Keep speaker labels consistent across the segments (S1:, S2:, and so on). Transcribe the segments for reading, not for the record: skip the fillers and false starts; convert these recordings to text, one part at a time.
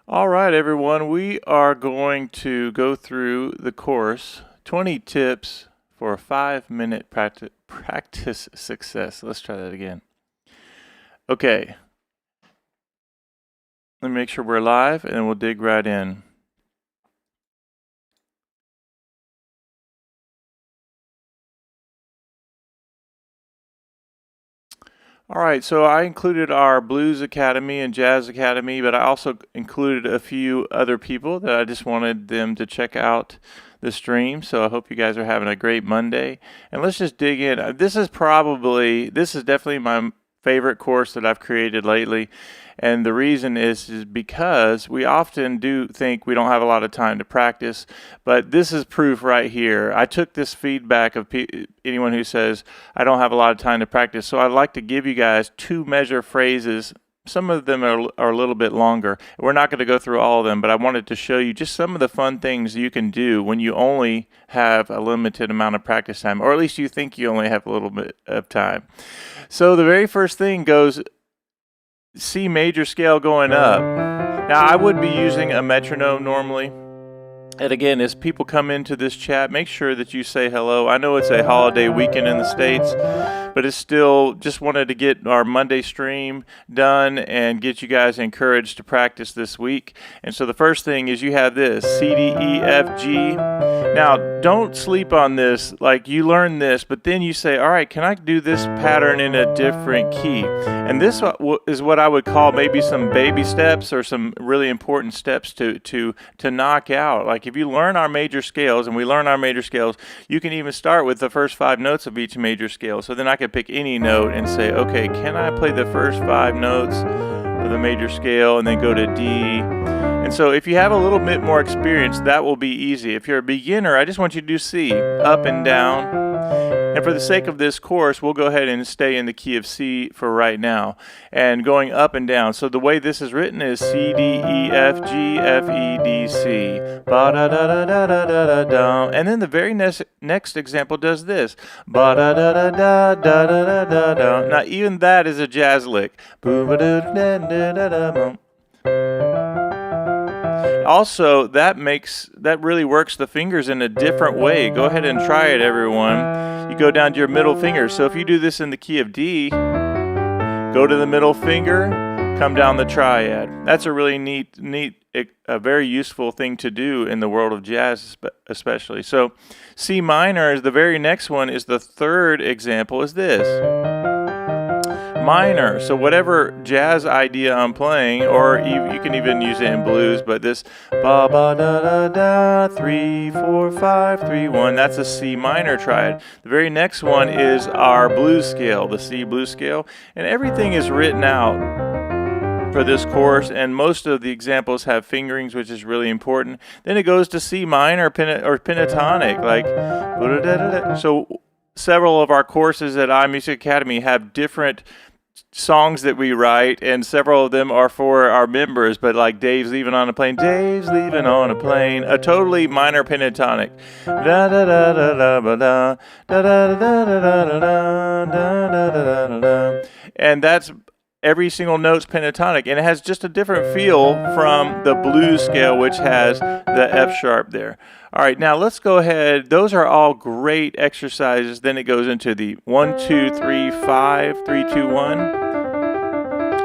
S1: All right, everyone, we are going to go through the course 20 tips for a 5-minute practice success. Let's try that again. Okay, let me make sure we're live and then we'll dig right in. All right, so I included our Blues Academy and Jazz Academy, but I also included a few other people that I just wanted them to check out the stream. So I hope you guys are having a great Monday. And let's just dig in. This is definitely my favorite course that I've created lately. And the reason is because we often do think we don't have a lot of time to practice, but this is proof right here. I took this feedback of anyone who says, I don't have a lot of time to practice, so I'd like to give you guys 2 measure phrases. Some of them are a little bit longer. We're not going to go through all of them, but I wanted to show you just some of the fun things you can do when you only have a limited amount of practice time, or at least you think you only have a little bit of time. So the very first thing goes C major scale going up. Now I would be using a metronome normally. And again, as people come into this chat, make sure that you say hello. I know it's a holiday weekend in the States, but it's still just wanted to get our Monday stream done and get you guys encouraged to practice this week. And so the first thing is you have this, C, D, E, F, G. Now, don't sleep on this. Like, you learn this, but then you say, all right, can I do this pattern in a different key? And this is what I would call maybe some baby steps or some really important steps to knock out. Like, if you learn our major scales, and we learn our major scales, you can even start with the first 5 notes of each major scale. So then I could pick any note and say, okay, can I play the first 5 notes of the major scale and then go to D? And so if you have a little bit more experience, that will be easy. If you're a beginner, I just want you to do C, up and down. And for the sake of this course, we'll go ahead and stay in the key of C for right now. And going up and down. So the way this is written is C, D, E, F, G, F, E, D, C. Ba da da da da da da da da. And then the very next example does this. Ba da da da da da da da da. Now even that is a jazz lick. Boo ba da da da da da da. Also, that really works the fingers in a different way. Go ahead and try it, everyone. You go down to your middle finger. So if you do this in the key of D, go to the middle finger, come down the triad. That's a really neat, a very useful thing to do in the world of jazz, especially. So C minor is the very next one. Is the third example is this. Minor. So whatever jazz idea I'm playing, or you can even use it in blues, but this ba ba da da da 3 4 5 3 1, that's a C minor triad. The very next one is our blues scale, the C blues scale, and everything is written out for this course, and most of the examples have fingerings, which is really important. Then it goes to C minor or pentatonic, like so. Several of our courses at iMusic Academy have different songs that we write, and several of them are for our members, but like Dave's Leaving on a Plane, Dave's Leaving on a Plane, a totally minor pentatonic. Da da da da da da da da da da da da da da da. And that's every single note's pentatonic, and it has just a different feel from the blues scale, which has the F sharp there. All right, now let's go ahead. Those are all great exercises. Then it goes into the 1 2 3 5 3 2 1,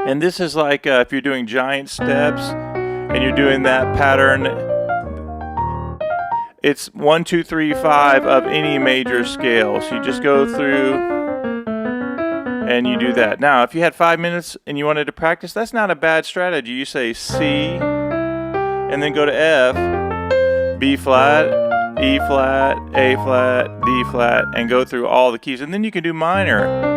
S1: and this is like if you're doing giant steps and you're doing that pattern. It's 1 2 3 5 of any major scale. So you just go through and you do that. Now, if you had 5 minutes and you wanted to practice, that's not a bad strategy. You say C, and then go to F, B flat, E flat, A flat, D flat, and go through all the keys. And then you can do minor.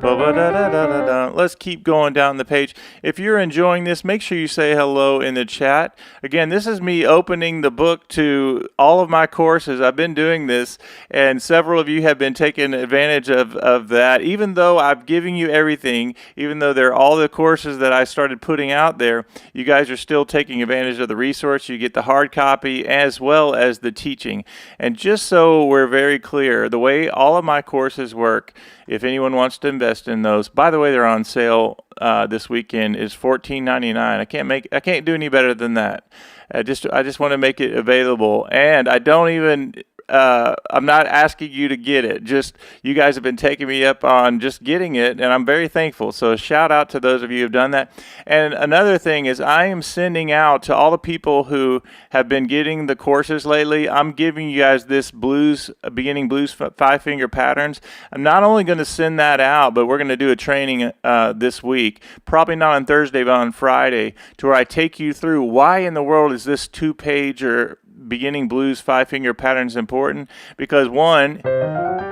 S1: Let's keep going down the page. If you're enjoying this, make sure you say hello in the chat. Again, this is me opening the book to all of my courses. I've been doing this, and several of you have been taking advantage of that. Even though I'm giving you everything, even though they're all the courses that I started putting out there, you guys are still taking advantage of the resource. You get the hard copy as well as the teaching. And just so we're very clear, the way all of my courses work, if anyone wants to invest in those, by the way, they're on sale this weekend is $14.99. I can't do any better than that. I just want to make it available, and I don't even. I'm not asking you to get it. Just you guys have been taking me up on just getting it, and I'm very thankful. So shout out to those of you who have done that. And another thing is I am sending out to all the people who have been getting the courses lately. I'm giving you guys this beginning blues 5-finger patterns. I'm not only going to send that out, but we're going to do a training this week. Probably not on Thursday, but on Friday, to where I take you through why in the world is this 2-page or beginning blues 5-finger patterns important. Because one,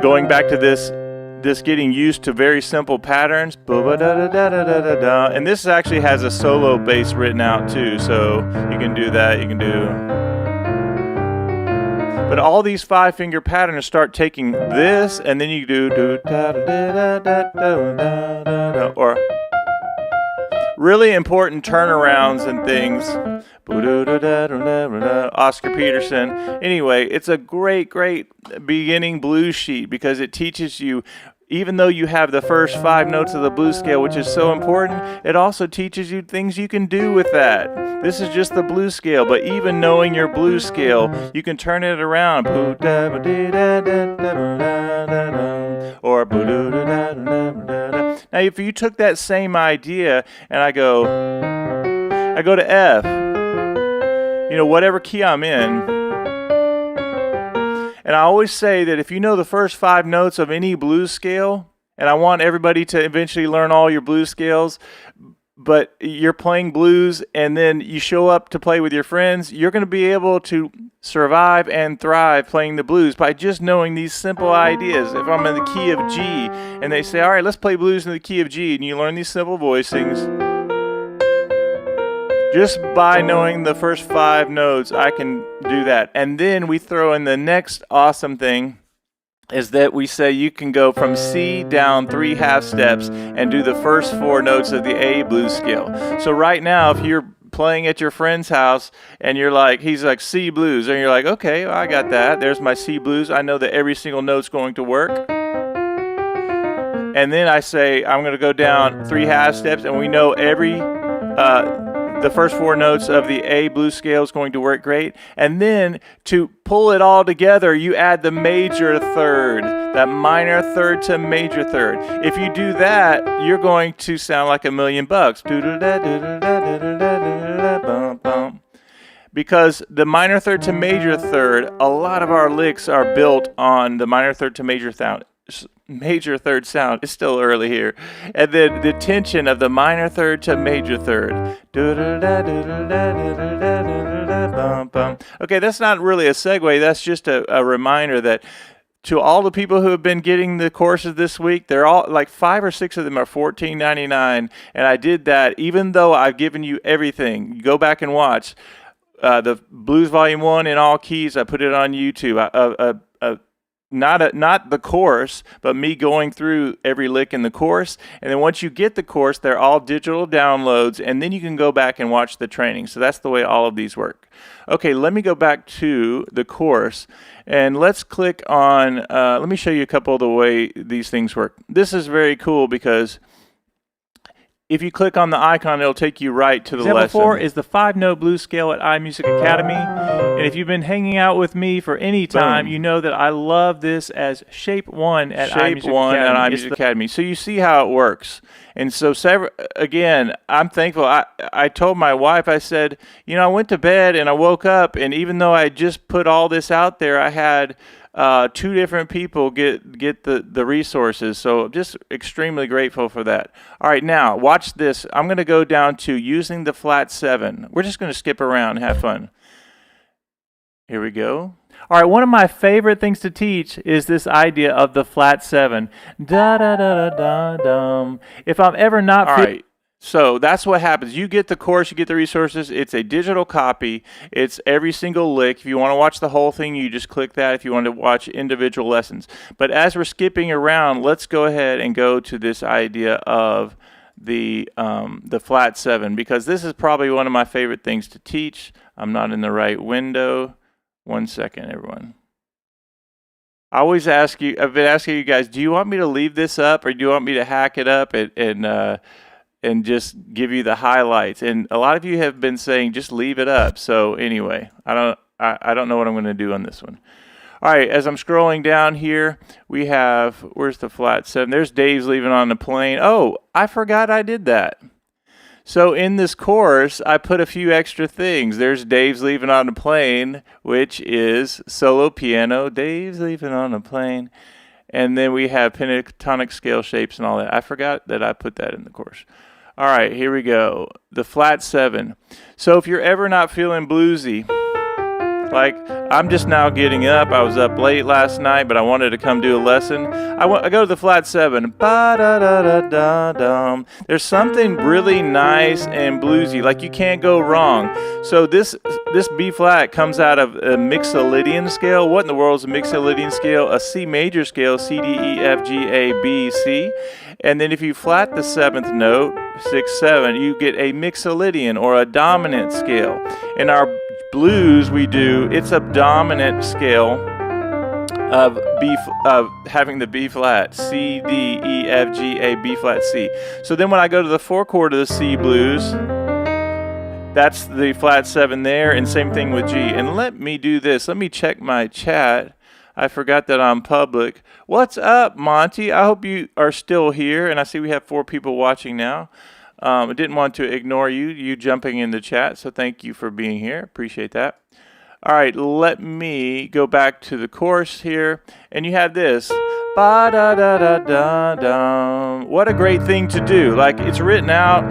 S1: going back to this getting used to very simple patterns, and this actually has a solo bass written out too, so you can do that. You can do, but all these 5-finger patterns start taking this, and then you do or really important turnarounds and things. Oscar Peterson. Anyway, it's a great beginning blues sheet because it teaches you, even though you have the first 5 notes of the blues scale, which is so important, it also teaches you things you can do with that. This is just the blues scale, but even knowing your blues scale, you can turn it around. Or now, if you took that same idea and I go to F, whatever key I'm in, and I always say that if you know the first 5 notes of any blues scale, and I want everybody to eventually learn all your blues scales, but you're playing blues and then you show up to play with your friends, you're going to be able to survive and thrive playing the blues by just knowing these simple ideas. If I'm in the key of G and they say, all right, let's play blues in the key of G, and you learn these simple voicings, just by knowing the first 5 notes, I can do that. And then we throw in the next awesome thing is that we say you can go from C down 3 half steps and do the first 4 notes of the A blues scale. So right now, if you're playing at your friend's house and he's like C blues, and you're like, okay, well, I got that. There's my C blues. I know that every single note's going to work. And then I say, I'm going to go down 3 half steps, and we know the first 4 notes of the A blues scale is going to work great. And then to pull it all together, you add the major third, that minor third to major third. If you do that, you're going to sound like $1,000,000. Because the minor third to major third, a lot of our licks are built on the minor third to major third sound. It's still early here. And then the tension of the minor third to major third. Okay, that's not really a segue. That's just a reminder that to all the people who have been getting the courses this week, they're all like 5 or 6 of them are $14.99. And I did that even though I've given you everything. You go back and watch the Blues Volume 1 in all keys. I put it on YouTube. Not the course, but me going through every lick in the course. And then once you get the course, they're all digital downloads, and then you can go back and watch the training. So that's the way all of these work. Okay, let me go back to the course, and let's click on, let me show you a couple of the way these things work. This is very cool because if you click on the icon, it'll take you right to the lesson. Example 4 is the 5-note blues scale at iMusic Academy. And if you've been hanging out with me for any time, you know that I love this as Shape 1 at iMusic Academy. So you see how it works. And so, again, I'm thankful. I told my wife, I said, I went to bed and I woke up, and even though I just put all this out there, I had 2 different people get the resources. So just extremely grateful for that. All right, now watch this. I'm going to go down to using the flat 7. We're just going to skip around and have fun. Here we go. All right, one of my favorite things to teach is this idea of the flat 7. Da da da da da dum. If I'm ever not all right. So that's what happens. You get the course, you get the resources. It's a digital copy. It's every single lick. If you want to watch the whole thing, you just click that if you want to watch individual lessons. But as we're skipping around, let's go ahead and go to this idea of the flat 7, because this is probably one of my favorite things to teach. I'm not in the right window. 1 second, everyone. I always I've been asking you guys, do you want me to leave this up or do you want me to hack it up and and just give you the highlights. And a lot of you have been saying just leave it up. So anyway, I don't know what I'm going to do on this one. All right, as I'm scrolling down here, we have, where's the flat 7? There's Dave's Leaving on the Plane. Oh, I forgot I did that. So in this course, I put a few extra things. There's Dave's Leaving on the Plane, which is solo piano, Dave's Leaving on the Plane. And then we have pentatonic scale shapes and all that. I forgot that I put that in the course. All right, here we go. The flat 7. So if you're ever not feeling bluesy, like I'm just now getting up. I was up late last night, but I wanted to come do a lesson. I go to the flat 7. Ba-da-da-da-da-dum. There's something really nice and bluesy, like you can't go wrong. So this B flat comes out of a Mixolydian scale. What in the world is a Mixolydian scale? A C major scale, C, D, E, F, G, A, B, C. And then if you flat the 7th note, 6, 7, you get a Mixolydian or a dominant scale. In our blues, it's a dominant scale of having the B flat, C, D, E, F, G, A, B flat, C. So then when I go to the 4 chord of the C blues, that's the flat 7 there, and same thing with G. And let me do this. Let me check my chat. I forgot that I'm public. What's up, Monty? I hope you are still here, and I see we have 4 people watching now. I didn't want to ignore you jumping in the chat, so thank you for being here. Appreciate that. All right, let me go back to the course here, and you have this. Ba-da-da-da-da-dum. What a great thing to do. Like, it's written out.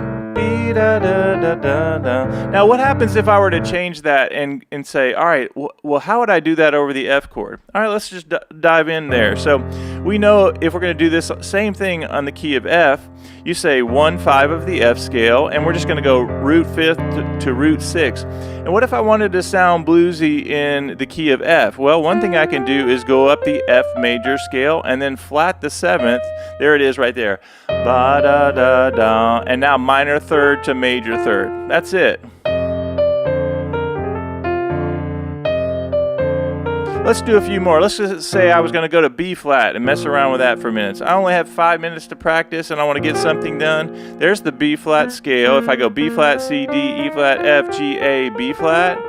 S1: Now, what happens if I were to change that and say, all right, well, how would I do that over the F chord? All right, let's just dive in there. So we know if we're going to do this same thing on the key of F, you say 1/5 of the F scale, and we're just going to go root 5th to root 6. And what if I wanted to sound bluesy in the key of F? Well, one thing I can do is go up the F major scale and then flat the 7th. There it is right there. Ba-da-da-da. And now minor 3rd to major 3rd. That's it. Let's do a few more. Let's just say I was going to go to B flat and mess around with that for minutes. I only have 5 minutes to practice and I want to get something done. There's the B flat scale. If I go B flat, C, D, E flat, F, G, A, B flat.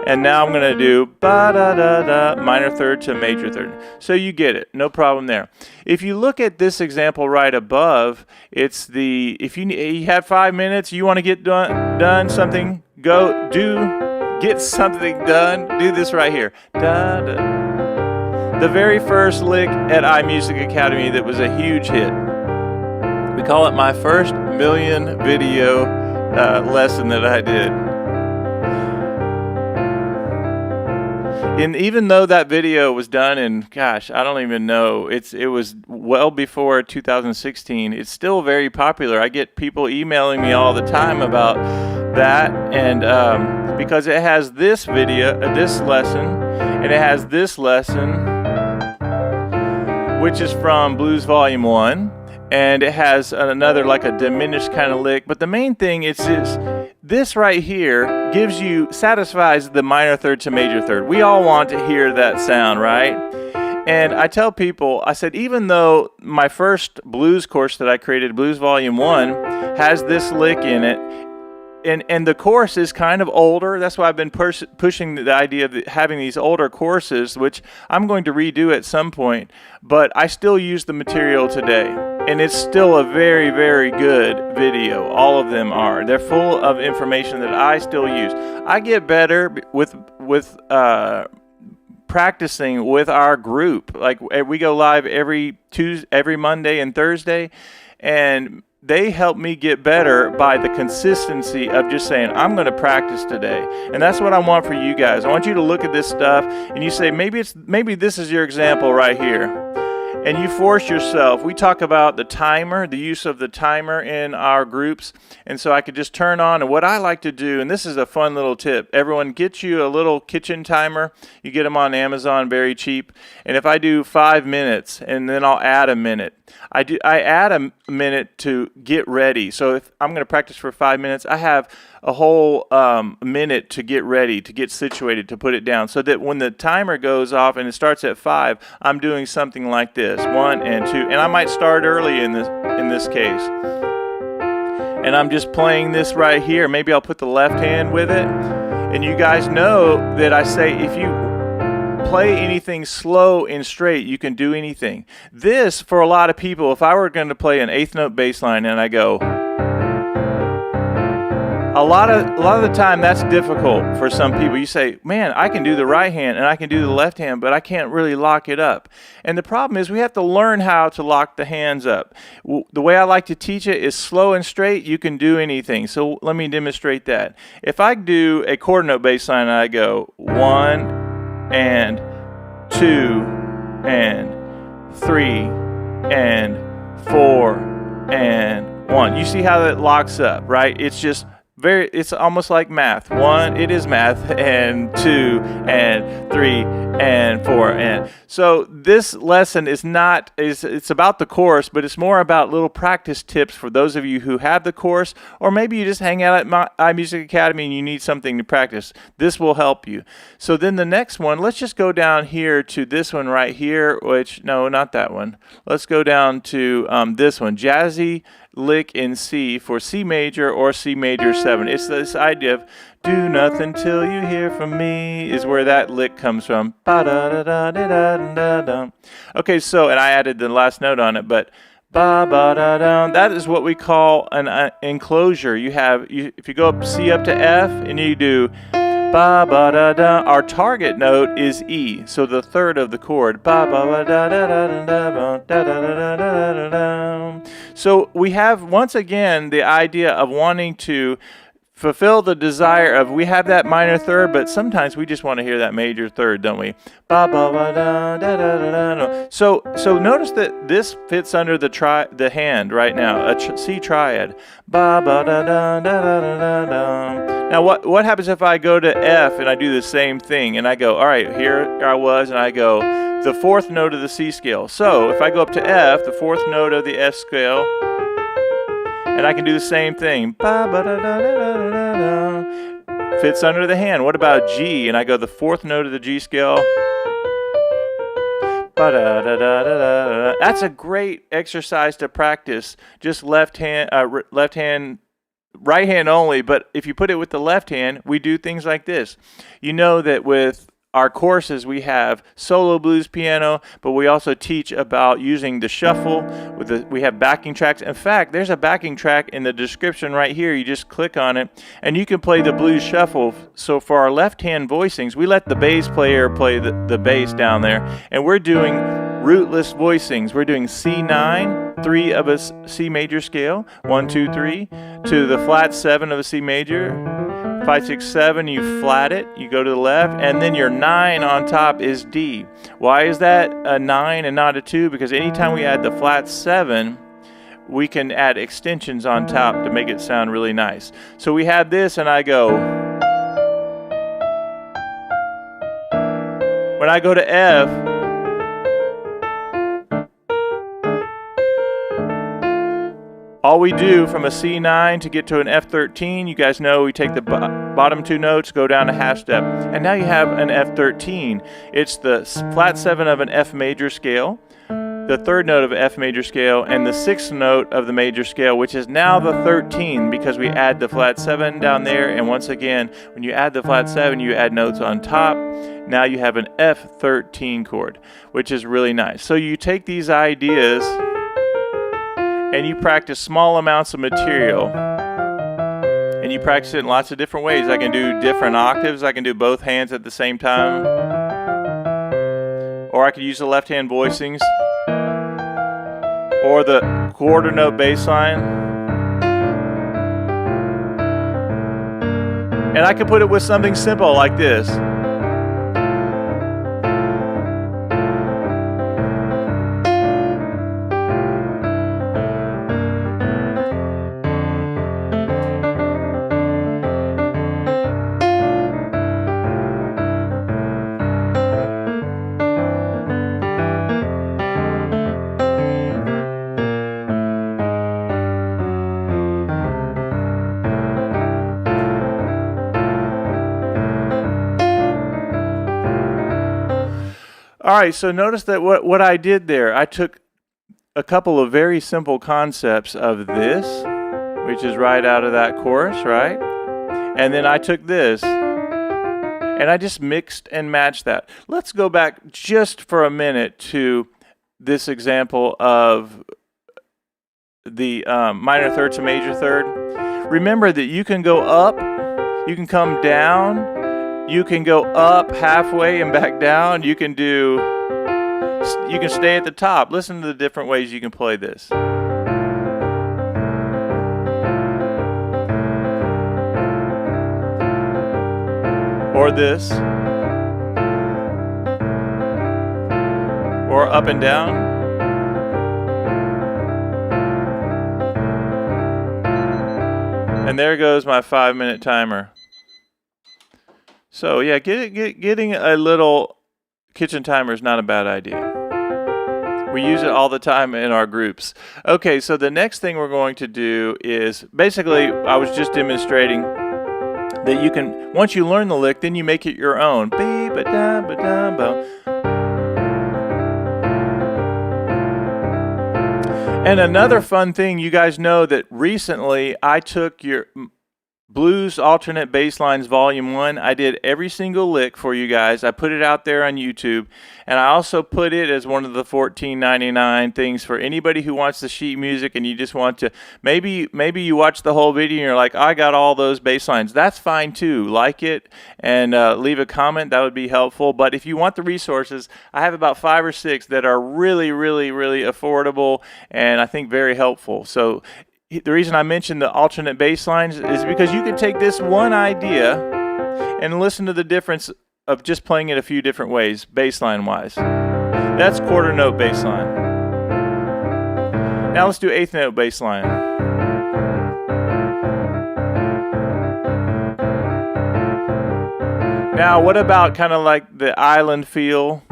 S1: And now I'm going to do ba-da-da-da, minor 3rd to major 3rd. So you get it. No problem there. If you look at this example right above, it's the, if you have 5 minutes, you want to get done something, get something done, do this right here. Da, da. The very first lick at iMusic Academy that was a huge hit. We call it my first million video lesson that I did. And even though that video was done in, gosh, I don't even know, it was well before 2016, it's still very popular. I get people emailing me all the time about that, and because it has this video, this lesson, and it has this lesson, which is from Blues Volume 1, and it has another, like a diminished kind of lick. But the main thing is this right here satisfies the minor 3rd to major 3rd. We all want to hear that sound, right? And I tell people, I said, even though my first blues course that I created, Blues Volume 1, has this lick in it, and the course is kind of older. That's why I've been pushing the idea of having these older courses, which I'm going to redo at some point, but I still use the material today. And it's still a very, very good video. All of them are. They're full of information that I still use. I get better with practicing with our group. Like, we go live every Monday and Thursday, and they help me get better by the consistency of just saying, I'm going to practice today. And that's what I want for you guys. I want you to look at this stuff and you say, maybe this is your example right here. And you force yourself. We talk about the timer, the use of the timer in our groups. And so I could just turn on, and what I like to do, and this is a fun little tip, everyone get you a little kitchen timer. You get them on Amazon, very cheap. And if I do 5 minutes, and then I'll add a minute. I add a minute to get ready. So if I'm going to practice for 5 minutes, I have a whole minute to get ready, to get situated, to put it down, so that when the timer goes off and it starts at 5, I'm doing something like this, 1 and 2, and I might start early in this case. and I'm just playing this right here. Maybe I'll put the left hand with it. And you guys know that I say if you play anything slow and straight, you can do anything. This, for a lot of people, if I were going to play an eighth note bass line and I go, a lot of the time that's difficult for some people. You say, man, I can do the right hand and I can do the left hand, but I can't really lock it up. And the problem is we have to learn how to lock the hands up. The way I like to teach it is slow and straight, you can do anything. So let me demonstrate that. If I do a quarter note bass line and I go 1 and 2 and 3 and 4 and 1. You see how that locks up, right? It's just it's almost like math. 1, it is math, and 2 and 3 and 4 and so this lesson is not it's about the course, but it's more about little practice tips for those of you who have the course, or maybe you just hang out at my iMusic Academy and you need something to practice. This will help you. So then the next one, let's just go down here to this one right here, which no, not that one. Let's go down to this one, jazzy lick in C for C major or C major 7. It's this idea of do nothing till you hear from me is where that lick comes from. Okay, so, and I added the last note on it, but that is what we call an enclosure. If you go up C up to F and you do our target note is E, so the third of the chord. So we have, once again, the idea of wanting to fulfill the desire of, we have that minor third, but sometimes we just want to hear that major third, don't we? So notice that this fits under the hand right now, a C triad. Now what happens if I go to F and I do the same thing and I go, all right, here I was, and I go the fourth note of the C scale. So if I go up to F, the fourth note of the F scale, and I can do the same thing. Fits under the hand. What about G? And I go the fourth note of the G scale. That's a great exercise to practice. Just right hand only, but if you put it with the left hand, we do things like this. You know that with our courses, we have solo blues piano, but we also teach about using the shuffle. We have backing tracks. In fact, there's a backing track in the description right here. You just click on it, and you can play the blues shuffle. So for our left-hand voicings, we let the bass player play the bass down there, and we're doing rootless voicings. We're doing C9, 3 of a C major scale, 1, 2, 3, to the flat 7 of a C major, 5, 6, 7, you flat it, you go to the left, and then your 9 on top is D. Why is that a 9 and not a 2? Because anytime we add the flat 7, we can add extensions on top to make it sound really nice. So we have this, and I go. When I go to F, all we do from a C9 to get to an F13, you guys know we take the bottom 2 notes, go down a half step, and now you have an F13. It's the flat 7 of an F major scale, the 3rd note of an F major scale, and the 6th note of the major scale, which is now the 13 because we add the flat 7 down there, and once again, when you add the flat 7, you add notes on top. Now you have an F13 chord, which is really nice. So you take these ideas and you practice small amounts of material, and you practice it in lots of different ways. I can do different octaves. I can do both hands at the same time, or I could use the left hand voicings, or the quarter note bass line, and I could put it with something simple like this. All right, so notice that what I did there, I took a couple of very simple concepts of this which is right out of that chorus, right? And then I took this and I just mixed and matched that. Let's go back just for a minute to this example of the minor third to major third. Remember that you can go up, you can come down, you can go up halfway and back down, you can stay at the top. Listen to the different ways you can play this. Or this. Or up and down. And there goes my 5-minute timer. So yeah, getting a little kitchen timer is not a bad idea. We use it all the time in our groups. Okay, so the next thing we're going to do is, basically, I was just demonstrating that you can, once you learn the lick, then you make it your own. And another fun thing, you guys know that recently I took your Blues Alternate Basslines Volume 1. I did every single lick for you guys. I put it out there on YouTube. And I also put it as one of the $14.99 things for anybody who wants the sheet music and you just want to, maybe you watch the whole video and you're like, I got all those bass lines. That's fine too. Like it and leave a comment. That would be helpful. But if you want the resources, I have about 5 or 6 that are really, really, really affordable and I think very helpful. So the reason I mentioned the alternate bass lines is because you can take this one idea and listen to the difference of just playing it a few different ways, bass line wise. That's quarter note bass line. Now let's do eighth note bass line. Now what about kind of like the island feel?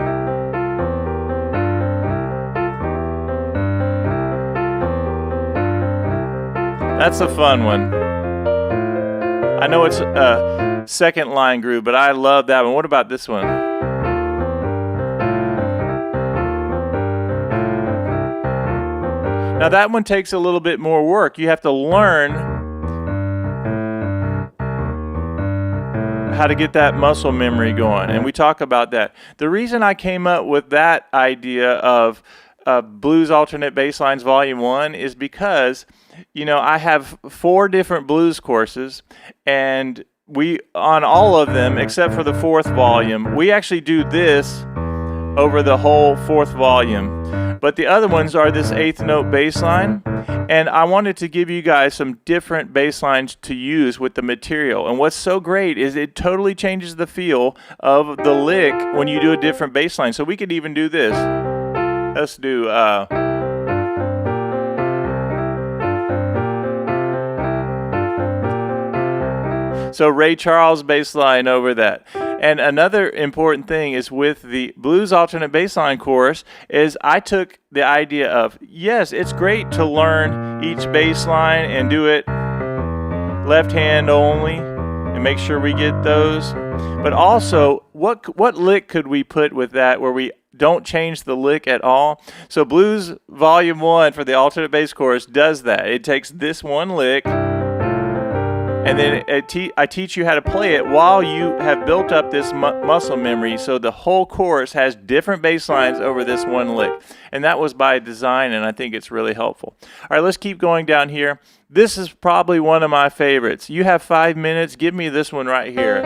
S1: That's a fun one. I know it's a second line groove, but I love that one. What about this one? Now that one takes a little bit more work. You have to learn how to get that muscle memory going, and we talk about that. The reason I came up with that idea of Blues Alternate Basslines Volume 1 is because, you know, I have 4 different blues courses, and we, on all of them, except for the 4th volume, we actually do this over the whole 4th volume. But the other ones are this 8th note bass line, and I wanted to give you guys some different bass lines to use with the material. And what's so great is it totally changes the feel of the lick when you do a different bass line. So we could even do this. Let's do so Ray Charles bass line over that. And another important thing is with the Blues Alternate Bassline course is I took the idea of, yes, it's great to learn each bass line and do it left hand only and make sure we get those. But also, what lick could we put with that where we don't change the lick at all? So Blues Volume 1 for the alternate bass course does that. It takes this one lick, and then I teach you how to play it while you have built up this muscle memory, so the whole course has different bass lines over this one lick. And that was by design, and I think it's really helpful. All right, let's keep going down here. This is probably one of my favorites. You have 5 minutes. Give me this one right here.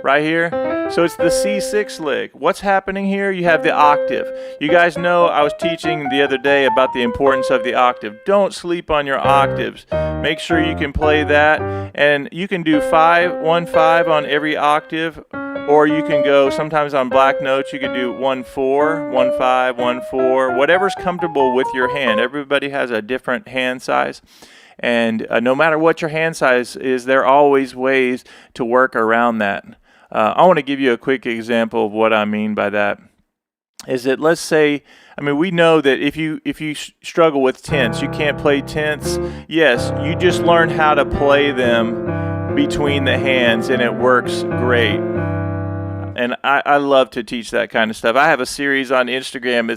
S1: Right here. So it's the C6 lick. What's happening here? You have the octave. You guys know I was teaching the other day about the importance of the octave. Don't sleep on your octaves. Make sure you can play that, and you can do 1/5 on every octave, or you can go sometimes on black notes. You could do 1/4, 1/5, 1/4, whatever's comfortable with your hand. Everybody has a different hand size. And no matter what your hand size is, there are always ways to work around that. I want to give you a quick example of what I mean by that. Is that, let's say, I mean, we know that if you struggle with tenths, you can't play tenths. Yes, you just learn how to play them between the hands, and it works great. And I love to teach that kind of stuff. I have a series on Instagram.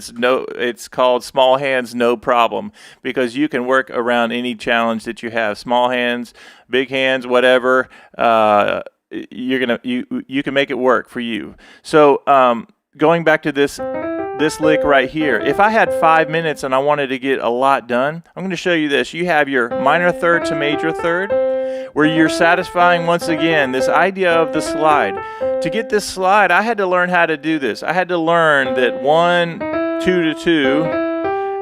S1: It's called Small Hands No Problem, because you can work around any challenge that you have. Small hands, big hands, whatever. You can make it work for you. So going back to this lick right here, if I had 5 minutes and I wanted to get a lot done, I'm going to show you this. You have your minor third to major third, where you're satisfying once again this idea of the slide. To get this slide, I had to learn how to do this. I had to learn that 1, 2 to 2,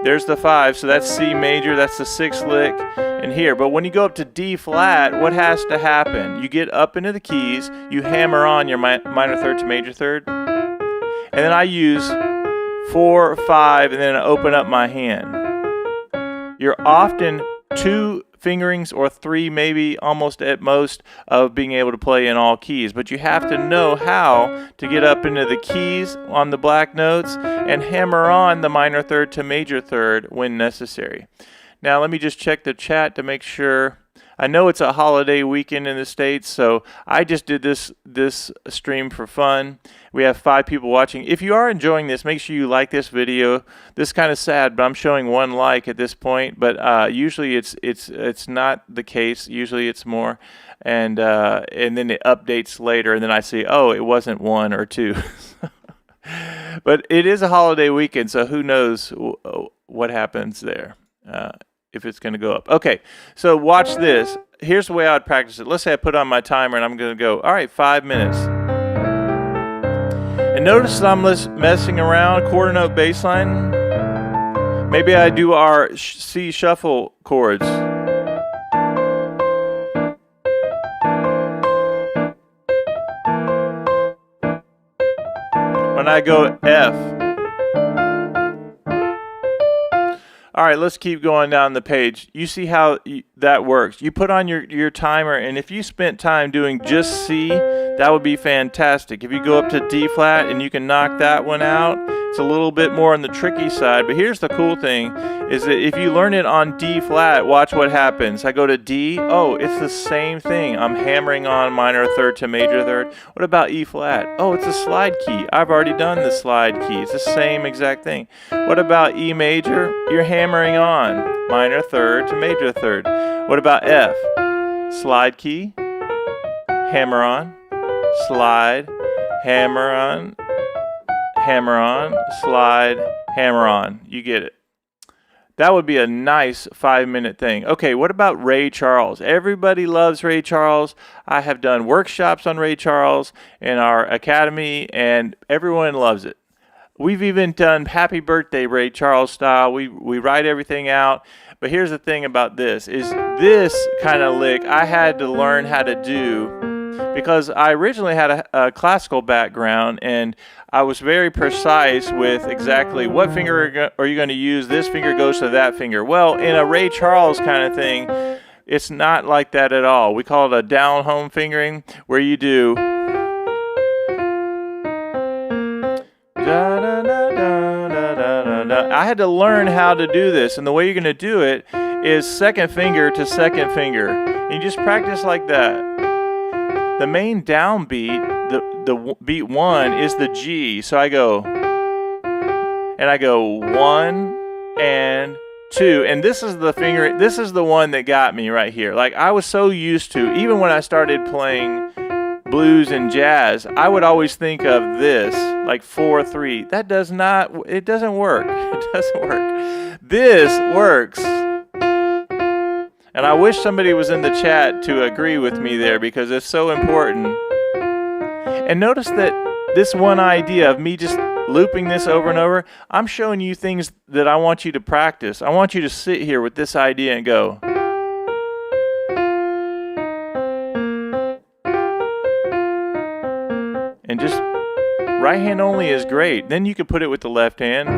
S1: there's the 5, so that's C major, that's the 6th lick, and here. But when you go up to D flat, what has to happen? You get up into the keys, you hammer on your minor third to major third, and then I use 4, 5, and then I open up my hand. You're often 2 fingerings or 3, maybe almost at most, of being able to play in all keys. But you have to know how to get up into the keys on the black notes and hammer on the minor third to major third when necessary. Now let me just check the chat to make sure. I know it's a holiday weekend in the States, so I just did this stream for fun. We have 5 people watching. If you are enjoying this, make sure you like this video. This is kind of sad, but I'm showing 1 like at this point. But usually it's not the case. Usually it's more, and then it updates later, and then I see, oh, it wasn't 1 or 2. But it is a holiday weekend, so who knows what happens there. If it's going to go up. Okay, so watch this. Here's the way I would practice it. Let's say I put on my timer and I'm going to go, all right, 5 minutes. And notice that I'm messing around, quarter note bass line. Maybe I do our C shuffle chords. When I go F. All right, let's keep going down the page. You see how that works. You put on your timer, and if you spent time doing just C, that would be fantastic. If you go up to D flat and you can knock that one out, it's a little bit more on the tricky side. But here's the cool thing, is that if you learn it on D flat, watch what happens. I go to D, oh, it's the same thing. I'm hammering on minor third to major third. What about E flat? Oh, it's a slide key. I've already done the slide key. It's the same exact thing. What about E major? You're hammering on minor third to major third. What about F? Slide key, hammer on, slide, hammer on, slide, hammer on. You get it. That would be a nice 5-minute thing. Okay, what about Ray Charles? Everybody loves Ray Charles. I have done workshops on Ray Charles in our academy, and everyone loves it. We've even done Happy Birthday Ray Charles style. We write everything out. But here's the thing about this, is this kind of lick I had to learn how to do because I originally had a classical background, and I was very precise with exactly what finger are you going to use. This finger goes to that finger. Well, in a Ray Charles kind of thing, it's not like that at all. We call it a down-home fingering, where you do I had to learn how to do this, and the way you're going to do it is second finger to second finger. And you just practice like that. The main downbeat, the beat 1 is the G. So I go, and I go 1 and 2, and this is the finger. This is the one that got me right here. Like, I was so used to, even when I started playing blues and jazz, I would always think of this, like 4-3. That does not, it doesn't work. It doesn't work. This works. And I wish somebody was in the chat to agree with me there, because it's so important. And notice that this one idea of me just looping this over and over, I'm showing you things that I want you to practice. I want you to sit here with this idea and go. And just right hand only is great. Then you can put it with the left hand.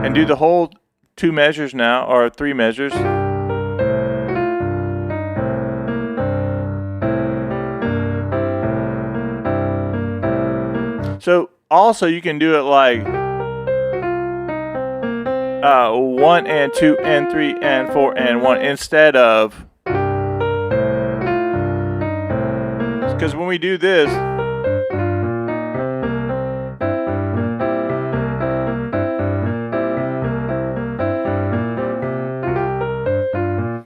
S1: And do the whole 2 measures now, or 3 measures. So also you can do it like 1 and 2 and 3 and 4 and 1 instead of. Because when we do this,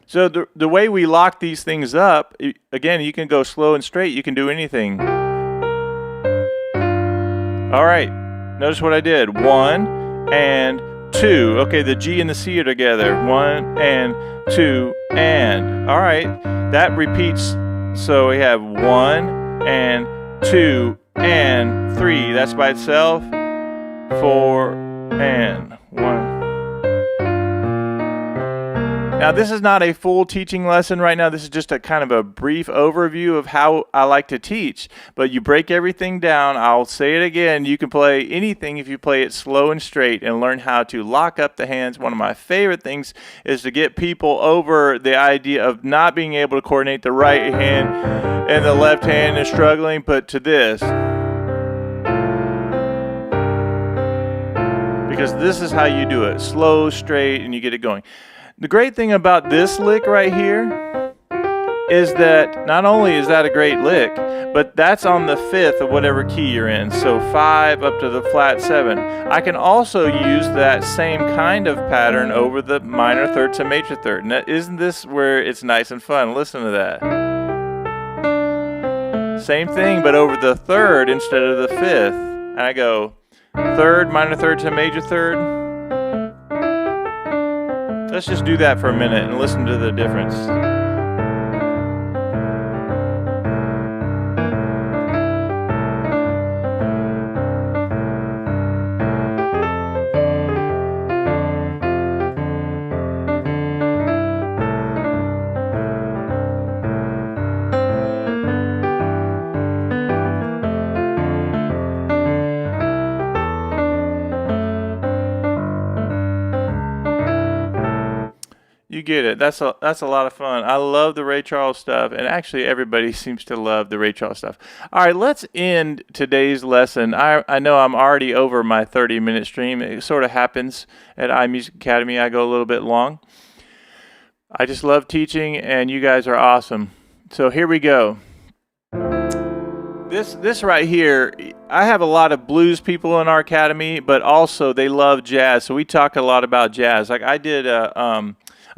S1: so the way we lock these things up, again, you can go slow and straight. You can do anything. All right, notice what I did. 1 and 2. Okay, the G and the C are together. 1 and 2 and. All right, that repeats. So we have 1 and 2 and 3. That's by itself. 4 and 1. Now, this is not a full teaching lesson right now. This is just a kind of a brief overview of how I like to teach. But you break everything down. I'll say it again. You can play anything if you play it slow and straight and learn how to lock up the hands. One of my favorite things is to get people over the idea of not being able to coordinate the right hand and the left hand and struggling, but to this. Because this is how you do it. Slow, straight, and you get it going. The great thing about this lick right here is that not only is that a great lick, but that's on the 5th of whatever key you're in. So 5 up to the flat 7. I can also use that same kind of pattern over the minor third to major third. And isn't this where it's nice and fun? Listen to that. Same thing, but over the 3rd instead of the 5th. And I go 3rd, minor third to major third. Let's just do that for a minute and listen to the difference. You get it. That's a lot of fun. I love the Ray Charles stuff, and actually everybody seems to love the Ray Charles stuff. All right, let's end today's lesson. I know I'm already over my 30-minute stream. It sort of happens at iMusic Academy. I go a little bit long. I just love teaching, and you guys are awesome. So here we go. This right here, I have a lot of blues people in our academy, but also they love jazz. So we talk a lot about jazz. Like I did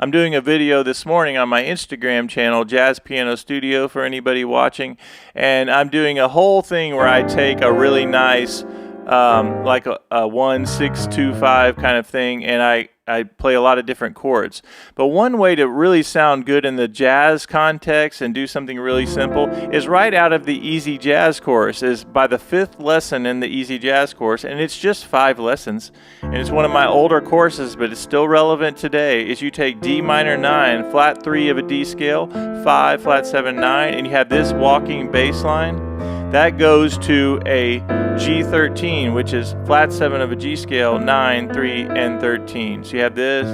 S1: I'm doing a video this morning on my Instagram channel, Jazz Piano Studio, for anybody watching. And I'm doing a whole thing where I take a really nice, like a 1-6-2-5 kind of thing, and I play a lot of different chords. But one way to really sound good in the jazz context and do something really simple is right out of the Easy Jazz course, is by the 5th lesson in the Easy Jazz course, and it's just 5 lessons. And it's one of my older courses, but it's still relevant today, is you take D minor 9, flat 3 of a D scale, 5, flat 7, 9, and you have this walking bass line. That goes to a G13, which is flat 7 of a G scale, 9, 3, and 13. So you have this.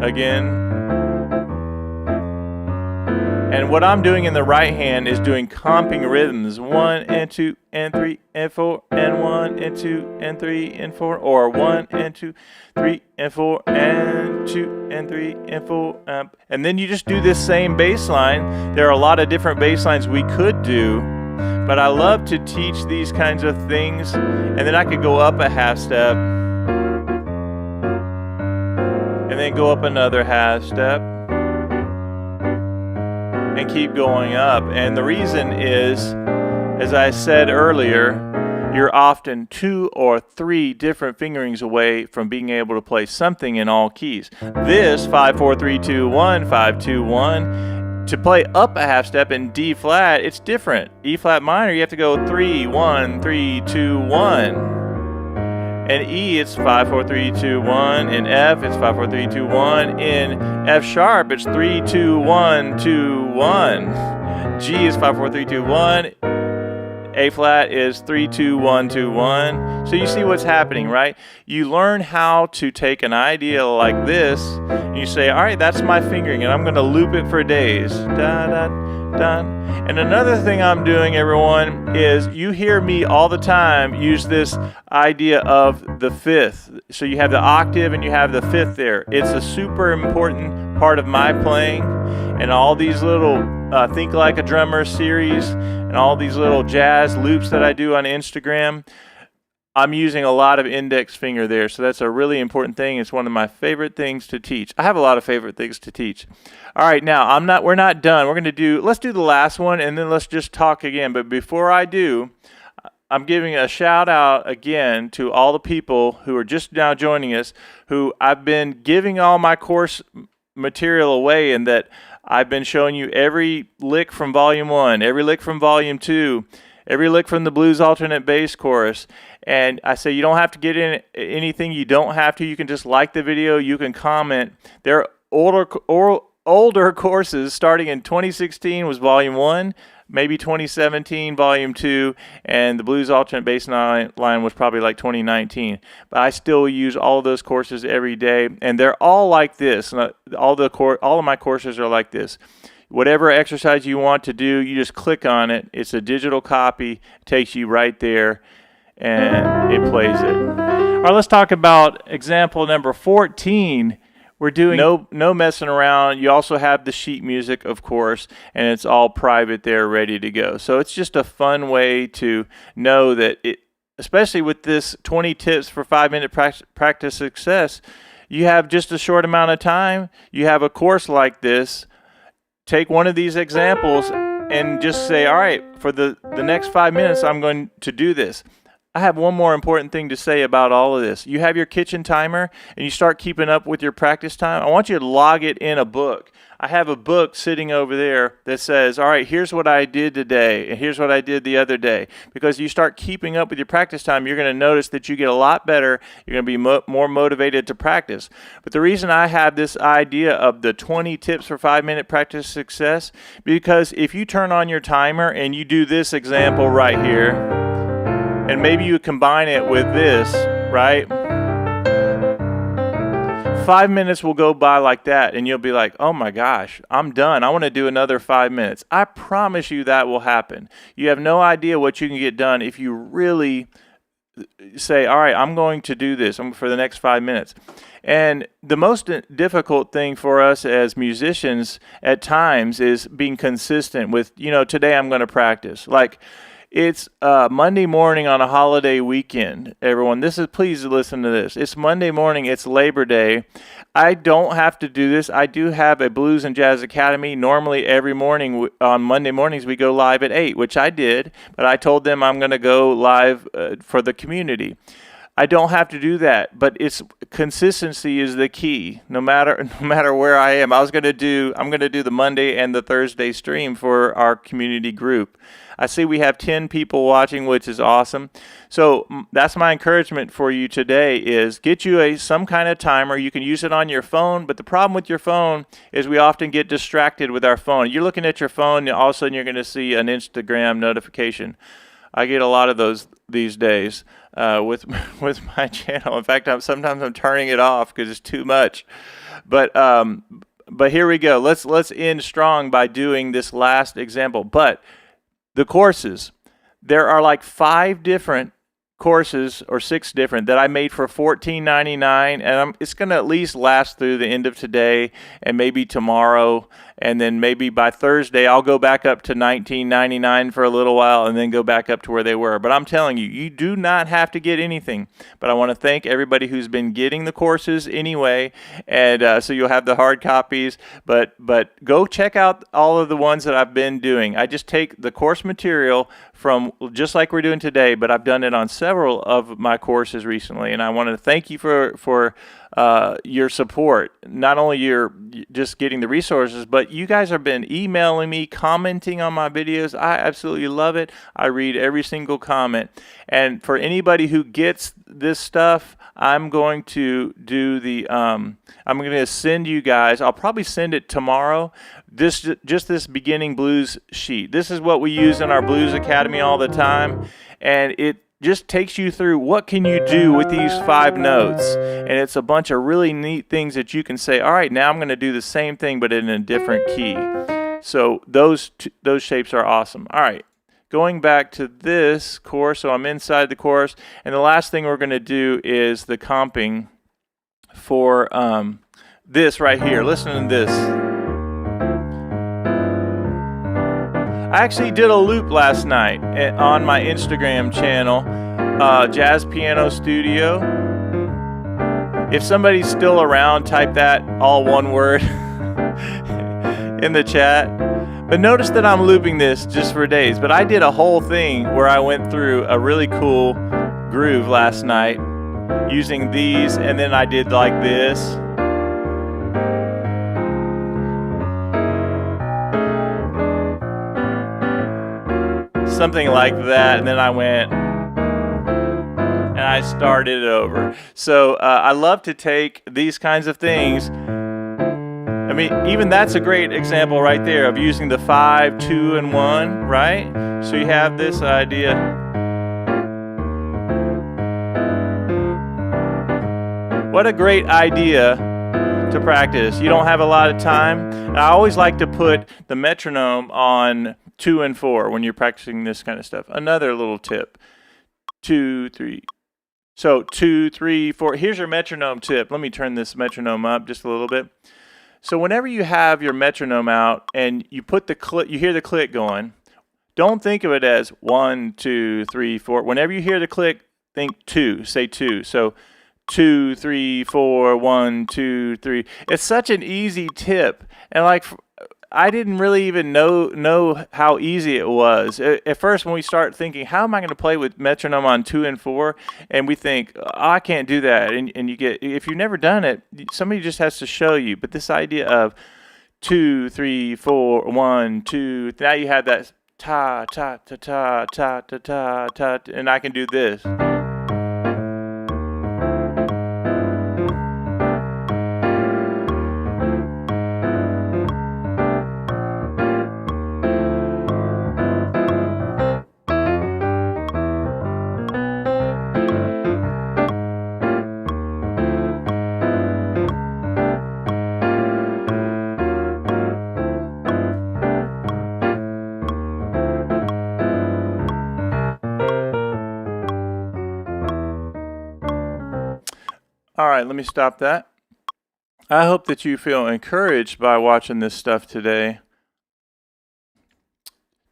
S1: Again. And what I'm doing in the right hand is doing comping rhythms. 1 and 2 and 3 and 4 and 1 and 2 and 3 and 4, or 1 and 2, 3 and 4 and 2 and 3 and 4. And then you just do this same bass line. There are a lot of different bass lines we could do, but I love to teach these kinds of things. And then I could go up a half step and then go up another half step and keep going up. And the reason is, as I said earlier, you're often 2 or 3 different fingerings away from being able to play something in all keys. This 5, 4, 3, 2, 1, 5, 2, 1. To play up a half step in D flat, it's different. E flat minor, you have to go 3, 1, 3, 2, 1. In E, it's 5, 4, 3, 2, 1. In F, it's 5, 4, 3, 2, 1. In F sharp, it's 3, 2, 1, 2, 1. G is 5, 4, 3, 2, 1. A flat is 3, 2, 1, 2, 1. So you see what's happening, right? You learn how to take an idea like this, and you say, all right, that's my fingering, and I'm going to loop it for days. Da, da, dun. And another thing I'm doing, everyone, is you hear me all the time use this idea of the fifth. So you have the octave and you have the fifth there. It's a super important part of my playing, and all these little Think Like a Drummer series and all these little jazz loops that I do on Instagram, I'm using a lot of index finger there, so that's a really important thing. It's one of my favorite things to teach. I have a lot of favorite things to teach. All right, now we're not done. Let's do the last one, and then let's just talk again. But before I do, I'm giving a shout out again to all the people who are just now joining us, who I've been giving all my course material away, and that I've been showing you every lick from Volume 1, every lick from Volume 2, every lick from the Blues Alternate Bass Chorus. And I say you don't have to get in anything. You don't have to. You can just like the video. You can comment. There are older courses starting in 2016 was Volume 1, maybe 2017 Volume 2, and the Blues Alternate Bass line was probably like 2019. But I still use all of those courses every day, and they're all like this. All of my courses are like this. Whatever exercise you want to do, you just click on it. It's a digital copy. It takes you right there, and it plays it. All right, let's talk about example number 14. We're doing no messing around. You also have the sheet music, of course, and it's all private there, ready to go. So it's just a fun way to know that especially with this 20 tips for 5-minute practice success, you have just a short amount of time. You have a course like this. Take one of these examples and just say, all right, for the next 5 minutes, I'm going to do this. I have one more important thing to say about all of this. You have your kitchen timer and you start keeping up with your practice time. I want you to log it in a book. I have a book sitting over there that says, all right, here's what I did today and here's what I did the other day. Because you start keeping up with your practice time, you're going to notice that you get a lot better. You're going to be more motivated to practice. But the reason I have this idea of the 20 tips for 5-minute practice success, because if you turn on your timer and you do this example right here, and maybe you combine it with this, right? 5 minutes will go by like that, and you'll be like, oh my gosh, I'm done. I want to do another 5 minutes. I promise you that will happen. You have no idea what you can get done if you really say, all right, I'm going to do this for the next 5 minutes. And the most difficult thing for us as musicians at times is being consistent with, today I'm going to practice. Like, it's Monday morning on a holiday weekend, everyone. Please listen to this. It's Monday morning. It's Labor Day. I don't have to do this. I do have a Blues and Jazz Academy. Normally, every morning on Monday mornings, we go live at 8, which I did. But I told them I'm going to go live for the community. I don't have to do that, but consistency is the key. No matter where I am, I'm going to do the Monday and the Thursday stream for our community group. I see we have 10 people watching, which is awesome. So that's my encouragement for you today is get you some kind of timer. You can use it on your phone, but the problem with your phone is we often get distracted with our phone. You're looking at your phone, and all of a sudden you're going to see an Instagram notification. I get a lot of those these days with my channel. In fact, sometimes I'm turning it off because it's too much. But here we go. Let's end strong by doing this last example. But the courses, there are like 5 different courses or 6 different that I made for $14.99, and it's going to at least last through the end of today and maybe tomorrow, and then maybe by Thursday I'll go back up to $19.99 for a little while and then go back up to where they were. But I'm telling you, you do not have to get anything. But I want to thank everybody who's been getting the courses anyway, and so you'll have the hard copies. But go check out all of the ones that I've been doing. I just take the course material from just like we're doing today, but I've done it on several of my courses recently, and I want to thank you for your support. Not only you're just getting the resources, but you guys have been emailing me, commenting on my videos. I absolutely love it. I read every single comment. And for anybody who gets this stuff, I'm going to do I'm going to send you guys, I'll probably send it tomorrow, just this beginning blues sheet. This is what we use in our Blues Academy all the time, and it just takes you through what can you do with these 5 notes. And it's a bunch of really neat things that you can say, all right, now I'm going to do the same thing but in a different key. So those shapes are awesome. All right, going back to this chorus, so I'm inside the chorus, and the last thing we're going to do is the comping for this right here. Listen to this. I actually did a loop last night on my Instagram channel, Jazz Piano Studio. If somebody's still around, type that all one word in the chat. But notice that I'm looping this just for days. But I did a whole thing where I went through a really cool groove last night using these, and then I did like this. Something like that, and then I went and I started it over. So I love to take these kinds of things. I mean, even that's a great example right there of using the 5, 2, and 1, right? So you have this idea. What a great idea to practice. You don't have a lot of time. And I always like to put the metronome on 2 and 4 when you're practicing this kind of stuff. Another little tip. 2, 3. So 2, 3, 4. Here's your metronome tip. Let me turn this metronome up just a little bit. So whenever you have your metronome out and you put the click, you hear the click going, don't think of it as 1, 2, 3, 4. Whenever you hear the click, think 2. Say 2. So 2, 3, 4, 1, 2, 3. It's such an easy tip, and like I didn't really even know how easy it was. At first, when we start thinking, how am I going to play with metronome on 2 and 4, and we think, oh, I can't do that, and you get, if you've never done it, somebody just has to show you. But this idea of 2, 3, 4, 1, 2, now you have that ta ta ta ta ta ta ta ta, and I can do this. All right, let me stop that. I hope that you feel encouraged by watching this stuff today.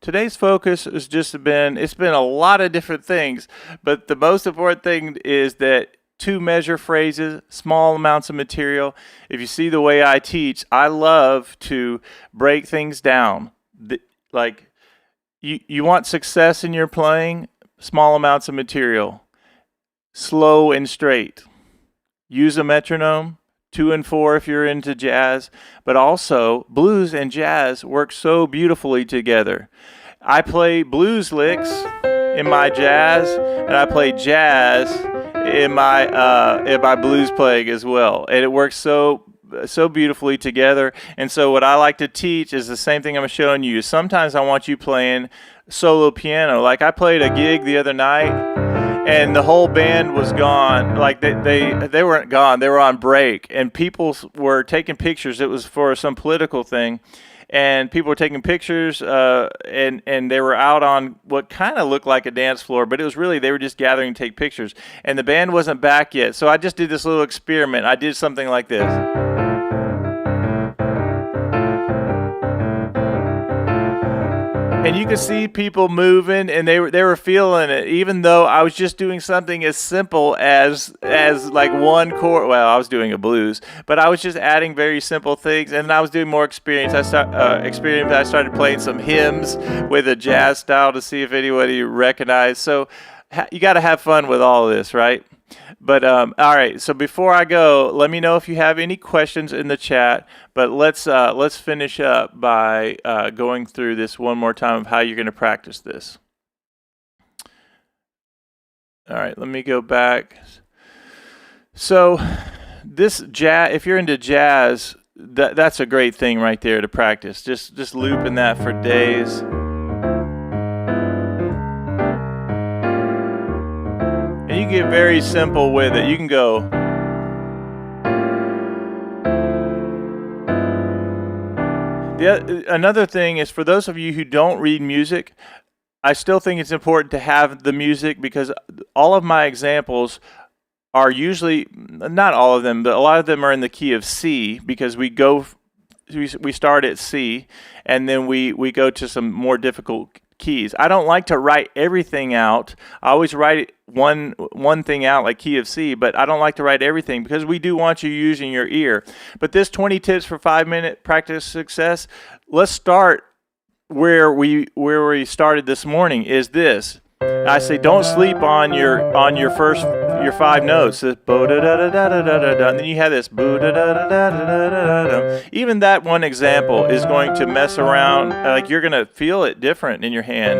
S1: Today's focus has just been, it's been a lot of different things, but the most important thing is that 2 measure phrases, small amounts of material. If you see the way I teach, I love to break things down. Like, you want success in your playing, small amounts of material, slow and straight. Use a metronome, 2 and 4 if you're into jazz, but also blues and jazz work so beautifully together. I play blues licks in my jazz, and I play jazz in my blues playing as well, and it works so beautifully together. And so what I like to teach is the same thing I'm showing you. Sometimes I want you playing solo piano. Like I played a gig the other night, and the whole band was gone. Like they weren't gone. They were on break, and people were taking pictures. It was for some political thing, and people were taking pictures. And they were out on what kind of looked like a dance floor, but it was really they were just gathering to take pictures. And the band wasn't back yet, so I just did this little experiment. I did something like this. And you could see people moving, and they were feeling it, even though I was just doing something as simple as like one chord. Well, I was doing a blues, but I was just adding very simple things, and I was doing more experience. I started playing some hymns with a jazz style to see if anybody recognized. So you got to have fun with all of this, right? But all right, so before I go, let me know if you have any questions in the chat. But let's finish up by going through this one more time of how you're going to practice this. All right, let me go back. So this jazz, if you're into jazz, that's a great thing right there to practice. Just looping that for days. And you get very simple with it. You can go. Another thing is, for those of you who don't read music, I still think it's important to have the music, because all of my examples are usually, not all of them, but a lot of them are in the key of C, because we start at C and then we go to some more difficult keys. I don't like to write everything out. I always write one thing out, like key of C, but I don't like to write everything, because we do want you using your ear. But this 20 tips for 5-minute practice success, let's start where we started this morning, is this. I say, don't sleep on your 5 notes. And then you have this. Even that one example is going to mess around. Like, you're going to feel it different in your hand.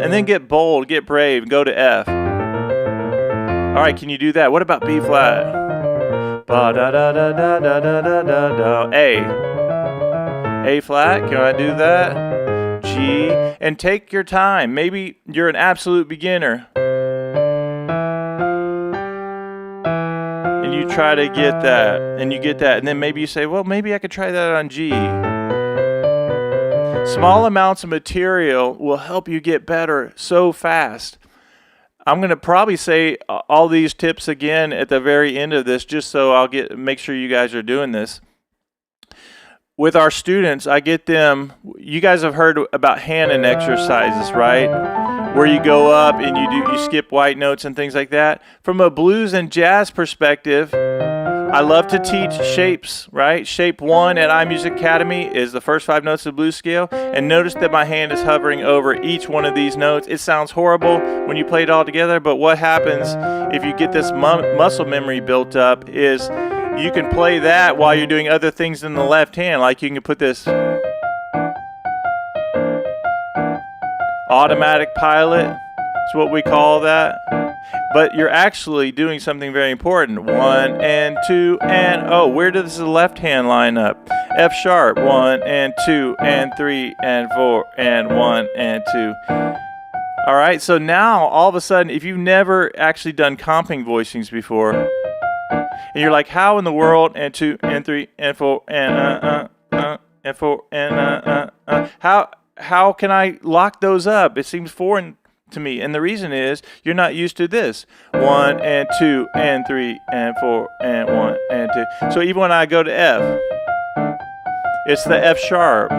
S1: And then get bold, get brave, go to F. All right, can you do that? What about B flat? A flat, can I do that? G, and take your time. Maybe you're an absolute beginner and you try to get that, and you get that, and then maybe you say, well, maybe I could try that on G. Small amounts of material will help you get better so fast. I'm going to probably say all these tips again at the very end of this, just so make sure you guys are doing this. With our students, I get them, you guys have heard about Hannon exercises, right? Where you go up and you skip white notes and things like that. From a blues and jazz perspective, I love to teach shapes, right? Shape 1 at iMusic Academy is the first 5 notes of the blues scale. And notice that my hand is hovering over each one of these notes. It sounds horrible when you play it all together, but what happens if you get this muscle memory built up is you can play that while you're doing other things in the left hand. Like, you can put this automatic pilot. It's what we call that. But you're actually doing something very important. 1 and 2 and, oh, where does the left hand line up? F sharp. 1 and 2 and 3 and 4 and 1 and 2. All right, so now all of a sudden, if you've never actually done comping voicings before, and you're like, how in the world, and 2 and 3 and 4 and and 4 and how can I lock those up? It seems foreign to me, and the reason is you're not used to this. 1 and 2 and 3 and 4 and 1 and 2. So even when I go to F, it's the F sharp.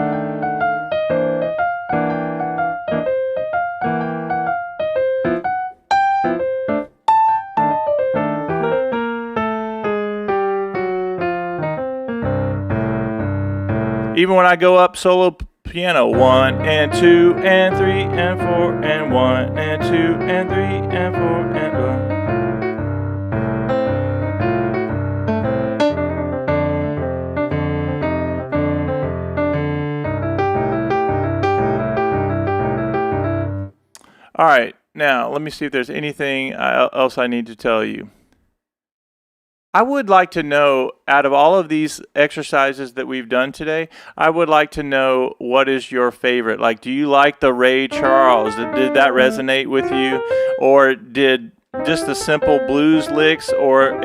S1: Even when I go up solo piano, 1 and 2 and 3 and 4 and 1 and 2 and 3 and 4 and 1. All right, now let me see if there's anything else I need to tell you. I would like to know, out of all of these exercises that we've done today, I would like to know, what is your favorite? Like, do you like the Ray Charles? Did that resonate with you? Or did just the simple blues licks, or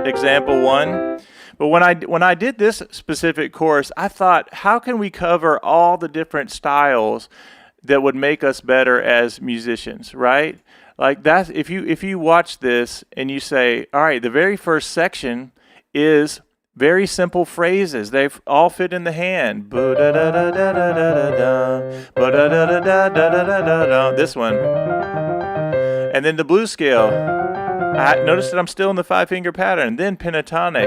S1: example 1? But when I did this specific course, I thought, how can we cover all the different styles that would make us better as musicians, right? Like, that's, if you watch this and you say, all right, the very first section is very simple phrases. They all fit in the hand. This one. And then the blues scale. Notice that I'm still in the 5-finger pattern. Then pentatonic.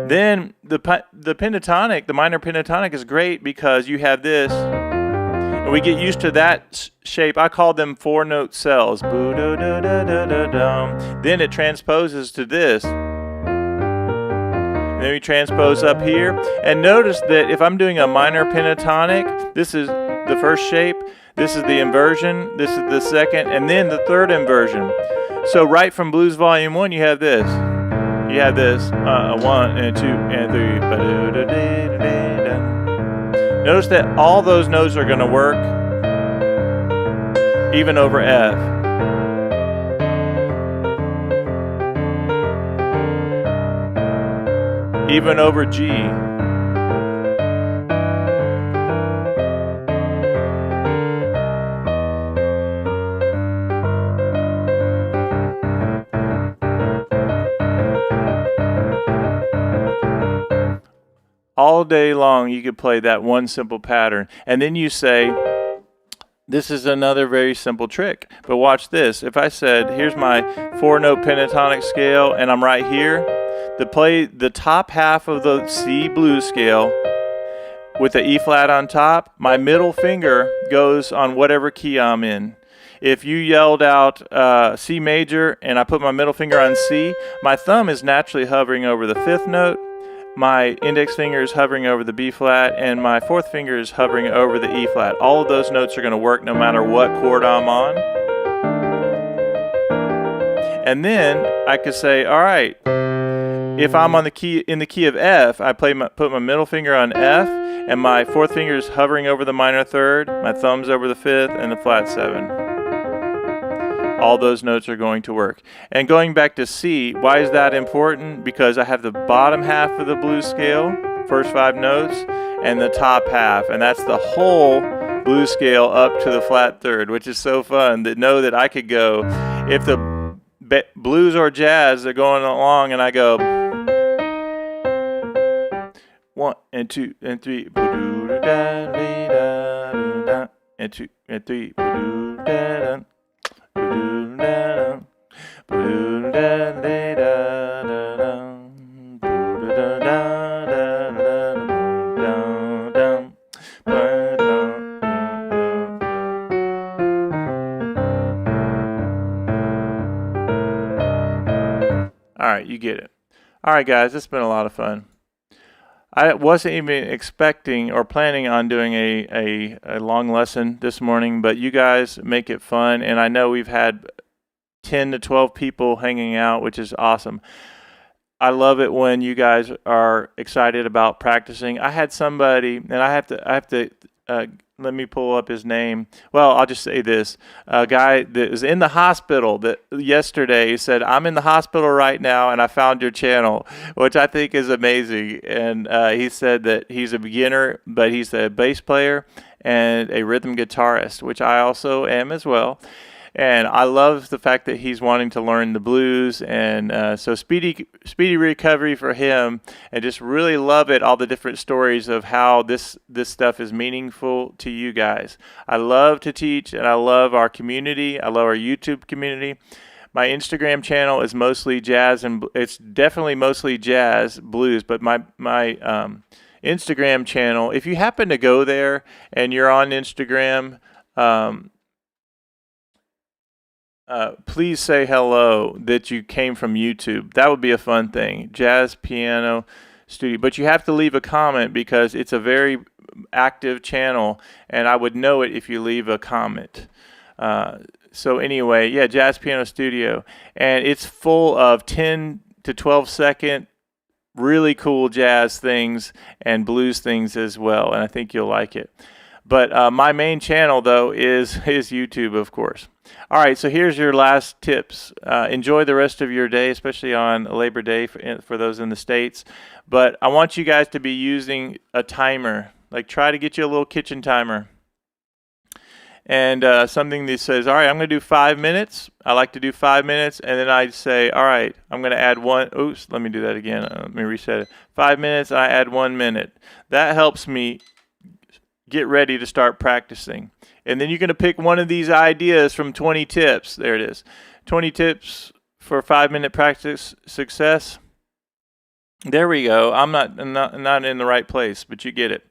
S1: Then the pentatonic, the minor pentatonic, is great because you have this. And we get used to that shape. I call them 4-note cells. Then it transposes to this. And then we transpose up here. And notice that if I'm doing a minor pentatonic, this is the first shape, this is the inversion, this is the second, and then the third inversion. So right from Blues Volume 1, you have this. You have this 1 and 2 and 3. Notice that all those notes are going to work even over F. Even over G. all day long you could play that one simple pattern. And then you say, this is another very simple trick. But watch this. If I said, here's my 4-note pentatonic scale, and I'm right here, to play the top half of the C blues scale with the E flat on top, my middle finger goes on whatever key I'm in. If you yelled out C major and I put my middle finger on C, my thumb is naturally hovering over the 5th note, my index finger is hovering over the B flat, and my 4th finger is hovering over the E flat. All of those notes are going to work no matter what chord I'm on. And then I could say, all right, if I'm on the key in the key of F, I put my middle finger on F, and my 4th finger is hovering over the minor 3rd, my thumb's over the 5th, and the flat 7. All those notes are going to work. And going back to C, why is that important? Because I have the bottom half of the blues scale, first 5 notes, and the top half, and that's the whole blues scale up to the flat 3rd, which is so fun to know that I could go, if the blues or jazz are going along and I go 1 and 2 and 3 and 2 and 3 all right, you get it. All right, guys, it's been a lot of fun. I wasn't even expecting or planning on doing a long lesson this morning, but you guys make it fun, and I know we've had 10 to 12 people hanging out, which is awesome. I love it when you guys are excited about practicing. I had somebody, and I have to let me pull up his name. Well, I'll just say this. A guy that was in the hospital that yesterday said, I'm in the hospital right now and I found your channel, which I think is amazing. And he said that he's a beginner, but he's a bass player and a rhythm guitarist, which I also am as well. And I love the fact that he's wanting to learn the blues, and so speedy recovery for him. And just really love it, all the different stories of how this stuff is meaningful to you guys. I love to teach, and I love our community. I love our YouTube community. My Instagram channel is mostly jazz, and it's definitely mostly jazz blues. But my Instagram channel, if you happen to go there and you're on Instagram, please say hello that you came from YouTube. That would be a fun thing. Jazz Piano Studio. But you have to leave a comment because it's a very active channel, and I would know it if you leave a comment. So anyway, yeah, Jazz Piano Studio. And it's full of 10 to 12 second really cool jazz things and blues things as well, and I think you'll like it. But my main channel, though, is YouTube, of course. All right, so here's your last tips. Enjoy the rest of your day, especially on Labor Day for those in the States. But I want you guys to be using a timer. Like, try to get you a little kitchen timer. And something that says, all right, I'm going to do 5 minutes. I like to do 5 minutes. And then I say, all right, I'm going to add one. Oops, let me do that again. Let me reset it. 5 minutes, and I add 1 minute. That helps me get ready to start practicing. And then you're going to pick one of these ideas from 20 tips. There it is. 20 tips for 5-minute practice success. There we go. I'm not in the right place, but you get it.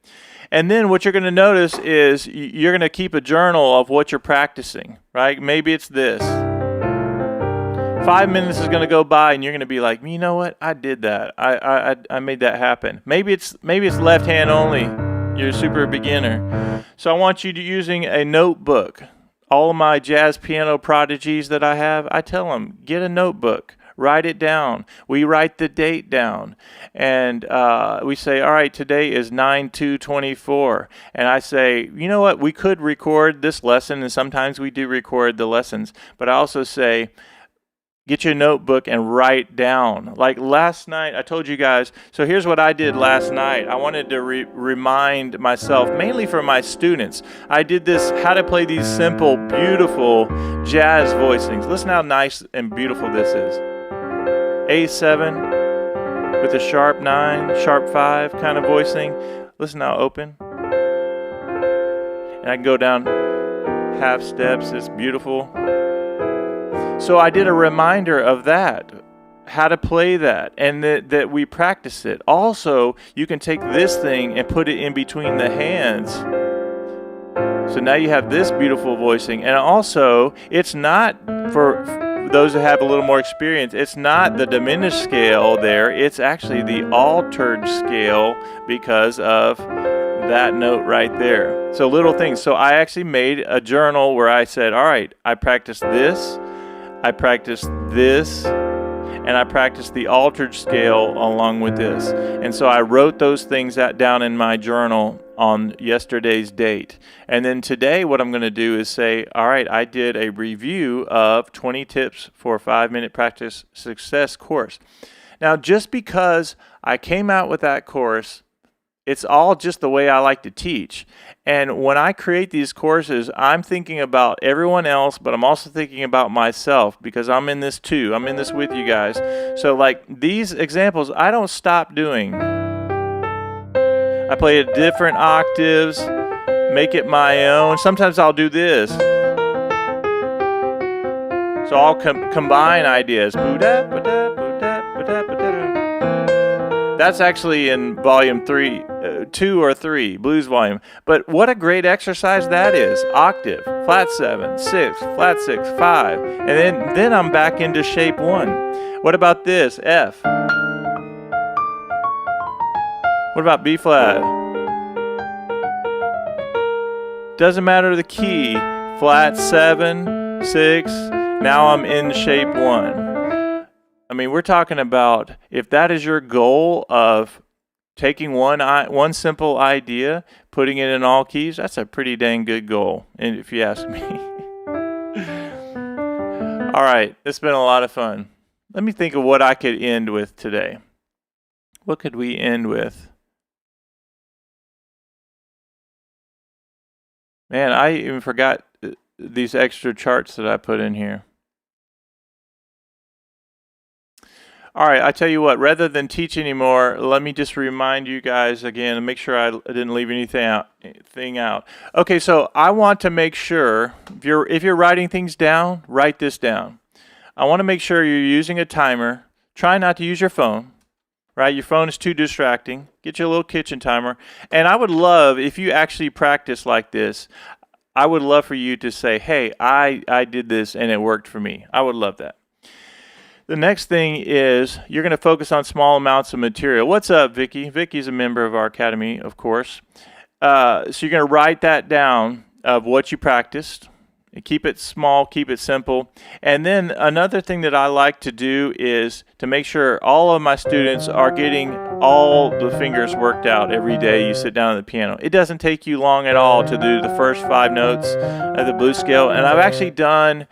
S1: And then what you're going to notice is you're going to keep a journal of what you're practicing, right? Maybe it's this. 5 minutes is going to go by and you're going to be like, you know what? I did that. I made that happen. Maybe it's left hand only. You're a super beginner. So I want you to using a notebook. All of my jazz piano prodigies that I have, I tell them, get a notebook. Write it down. We write the date down. And we say, all right, today is 9/2/24. And I say, you know what? We could record this lesson, and sometimes we do record the lessons. But I also say, get your notebook and write down. Like last night, I told you guys, so here's what I did last night. I wanted to remind myself, mainly for my students. I did this, how to play these simple, beautiful jazz voicings. Listen how nice and beautiful this is. A7, with a sharp 9, sharp 5 kind of voicing. Listen now, open. And I can go down half steps. It's beautiful. So I did a reminder of that, how to play that, and that we practice it. Also, you can take this thing and put it in between the hands. So now you have this beautiful voicing. And also, it's not for those that have a little more experience, it's not the diminished scale there, it's actually the altered scale because of that note right there. So little things. So I actually made a journal where I said, all right, I practiced this, I practiced this, and I practiced the altered scale along with this. And so I wrote those things down in my journal on yesterday's date. And then today what I'm going to do is say, all right, I did a review of 20 tips for a 5-minute practice success course. Now, just because I came out with that course, it's all just the way I like to teach. And when I create these courses, I'm thinking about everyone else, but I'm also thinking about myself because I'm in this too. I'm in this with you guys. So like these examples, I don't stop doing. I play at different octaves, make it my own. Sometimes I'll do this. So I'll combine ideas. That's actually in volume 2 or 3, blues volume. But what a great exercise that is. Octave, flat 7, 6, flat 6, 5. And then I'm back into shape 1. What about this? F. What about B flat? Doesn't matter the key. Flat 7, 6. Now I'm in shape 1. I mean, we're talking about if that is your goal of taking one simple idea, putting it in all keys, that's a pretty dang good goal, and if you ask me. All right, it's been a lot of fun. Let me think of what I could end with today. What could we end with? Man, I even forgot these extra charts that I put in here. All right, I tell you what, rather than teach anymore, let me just remind you guys again and make sure I didn't leave anything out. Okay, so I want to make sure, if you're writing things down, write this down. I want to make sure you're using a timer. Try not to use your phone, right? Your phone is too distracting. Get you a little kitchen timer. And I would love, if you actually practice like this, I would love for you to say, hey, I did this and it worked for me. I would love that. The next thing is you're going to focus on small amounts of material. What's up, Vicky? Vicky's a member of our academy, of course. So you're going to write that down of what you practiced. Keep it small, keep it simple. And then another thing that I like to do is to make sure all of my students are getting all the fingers worked out every day you sit down at the piano. It doesn't take you long at all to do the first 5 notes of the blues scale. And I've actually done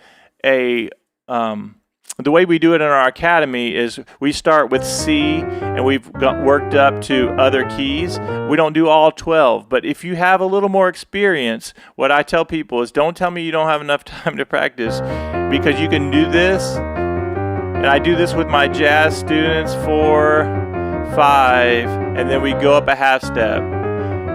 S1: the way we do it in our academy is we start with C and we've worked up to other keys. We don't do all 12, but if you have a little more experience, what I tell people is don't tell me you don't have enough time to practice because you can do this. And I do this with my jazz students 4, 5, and then we go up a half step.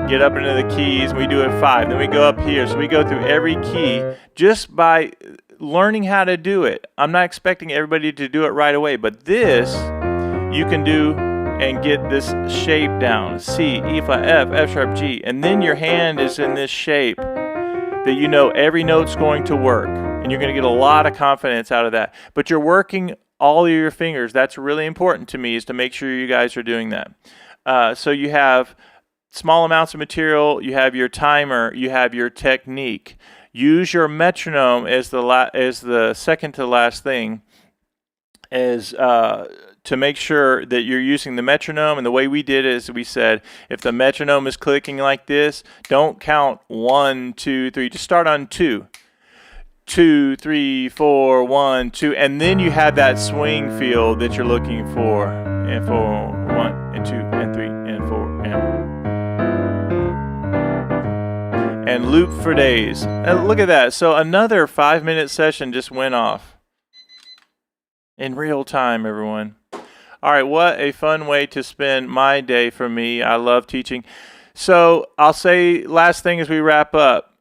S1: Get up into the keys, we do it 5, then we go up here. So we go through every key just by learning how to do it. I'm not expecting everybody to do it right away, but this you can do and get this shape down. C, E flat, F sharp, G, and then your hand is in this shape that you know every note's going to work, and you're going to get a lot of confidence out of that. But you're working all of your fingers. That's really important to me, is to make sure you guys are doing that. So you have small amounts of material, you have your timer, you have your technique. Use your metronome as the second to last thing, to make sure that you're using the metronome. And the way we did it is we said, if the metronome is clicking like this, don't count 1, 2, 3. Just start on 2. 2, 3, 4, 1, 2, and then you have that swing feel that you're looking for. And 4, 1, and 2, and 3, and 4, and 1. And loop for days. And look at that. So another 5-minute session just went off in real time, everyone. All right, what a fun way to spend my day for me. I love teaching. So I'll say last thing as we wrap up.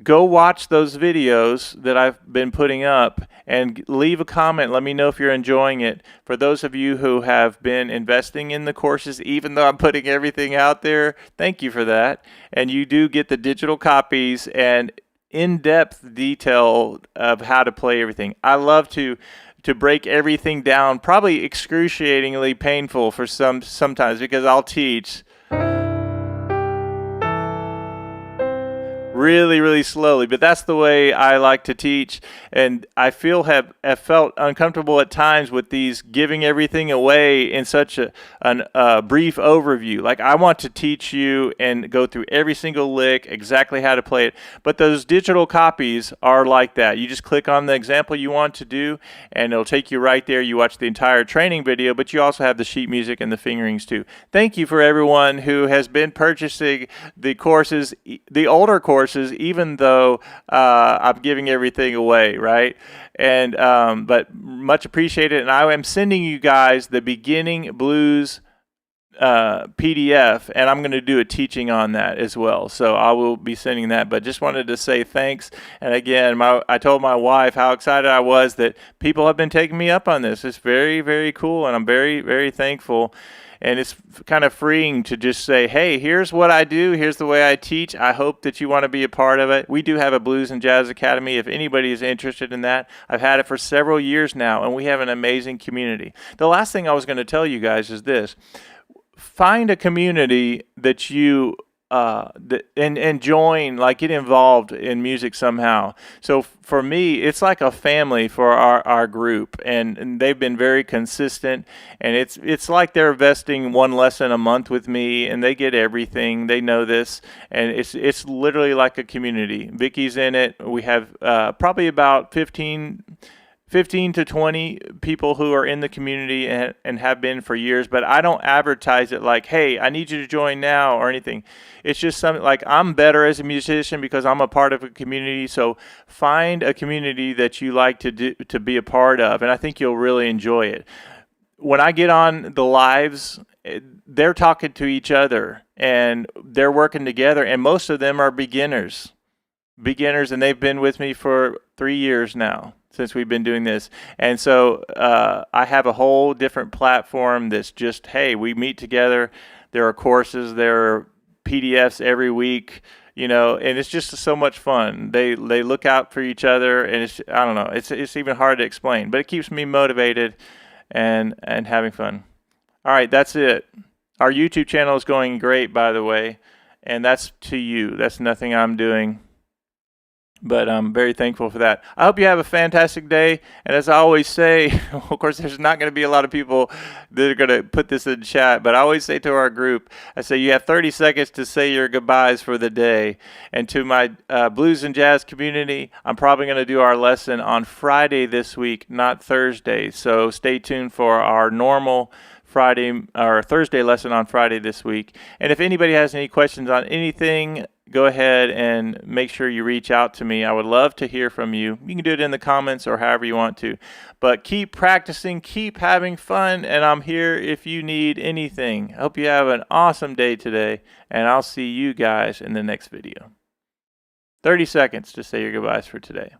S1: Go watch those videos that I've been putting up and leave a comment. Let me know if you're enjoying it. For those of you who have been investing in the courses, even though I'm putting everything out there, thank you for that. And you do get the digital copies and in-depth detail of how to play everything. I love to break everything down, probably excruciatingly painful for sometimes because I'll teach really, really slowly, but that's the way I like to teach. And I have felt uncomfortable at times with these giving everything away in such a brief overview. Like, I want to teach you and go through every single lick, exactly how to play it. But those digital copies are like that. You just click on the example you want to do, and it'll take you right there. You watch the entire training video, but you also have the sheet music and the fingerings too. Thank you for everyone who has been purchasing the courses, the older courses, even though I'm giving everything away, right? And but much appreciated. And I am sending you guys the beginning blues PDF, and I'm going to do a teaching on that as well. So I will be sending that. But just wanted to say thanks. And again, I told my wife how excited I was that people have been taking me up on this. It's very, very cool, and I'm very, very thankful. And it's kind of freeing to just say, hey, here's what I do. Here's the way I teach. I hope that you want to be a part of it. We do have a Blues and Jazz Academy if anybody is interested in that. I've had it for several years now, and we have an amazing community. The last thing I was going to tell you guys is this. Find a community that you and join, like get involved in music somehow. So for me, it's like a family for our group, and they've been very consistent, and it's like they're investing one lesson a month with me, and they get everything. They know this, and it's literally like a community. Vicky's in it. We have probably about 15 to 20 people who are in the community and have been for years, but I don't advertise it like, hey, I need you to join now or anything. It's just something like I'm better as a musician because I'm a part of a community. So find a community that you like to be a part of, and I think you'll really enjoy it. When I get on the lives, they're talking to each other and they're working together, and most of them are beginners, and they've been with me for 3 years now since we've been doing this. And so I have a whole different platform that's just, hey, we meet together. There are courses, there are PDFs every week, and it's just so much fun. They look out for each other, and I don't know, it's even hard to explain, but it keeps me motivated and having fun. All right, that's it. Our YouTube channel is going great, by the way, and that's to you. That's nothing I'm doing. But I'm very thankful for that. I hope you have a fantastic day. And as I always say, of course, there's not going to be a lot of people that are going to put this in chat. But I always say to our group, I say, you have 30 seconds to say your goodbyes for the day. And to my blues and jazz community, I'm probably going to do our lesson on Friday this week, not Thursday. So stay tuned for our normal Friday or Thursday lesson on Friday this week. And if anybody has any questions on anything, go ahead and make sure you reach out to me. I would love to hear from you. You can do it in the comments or however you want to. But keep practicing, keep having fun, and I'm here if you need anything. I hope you have an awesome day today, and I'll see you guys in the next video. 30 seconds to say your goodbyes for today.